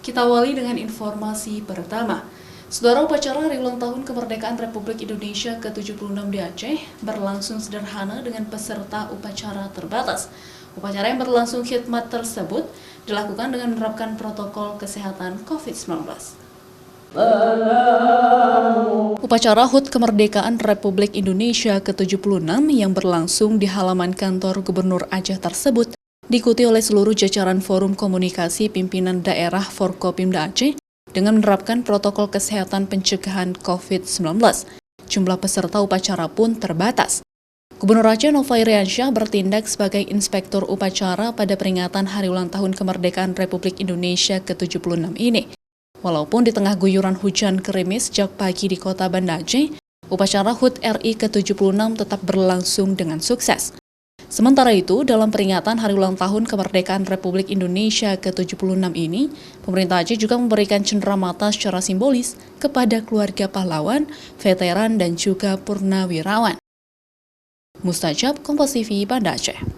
Kita awali dengan informasi pertama. Saudara, upacara hari ulang tahun kemerdekaan Republik Indonesia ke-76 di Aceh berlangsung sederhana dengan peserta upacara terbatas. Upacara yang berlangsung khidmat tersebut dilakukan dengan menerapkan protokol kesehatan COVID-19. Upacara HUT Kemerdekaan Republik Indonesia ke-76 yang berlangsung di halaman kantor Gubernur Aceh tersebut diikuti oleh seluruh jajaran Forum Komunikasi Pimpinan Daerah Forkopimda Aceh dengan menerapkan protokol kesehatan pencegahan COVID-19. Jumlah peserta upacara pun terbatas. Gubernur Aceh Nova Iriansyah bertindak sebagai inspektur upacara pada peringatan Hari Ulang Tahun Kemerdekaan Republik Indonesia ke-76 ini. Walaupun di tengah guyuran hujan gerimis sejak pagi di kota Banda Aceh, upacara HUT RI ke-76 tetap berlangsung dengan sukses. Sementara itu, dalam peringatan Hari Ulang Tahun Kemerdekaan Republik Indonesia ke-76 ini, pemerintah Aceh juga memberikan cenderamata secara simbolis kepada keluarga pahlawan, veteran, dan juga purnawirawan. Mustajab, Kompas TV, Banda Aceh.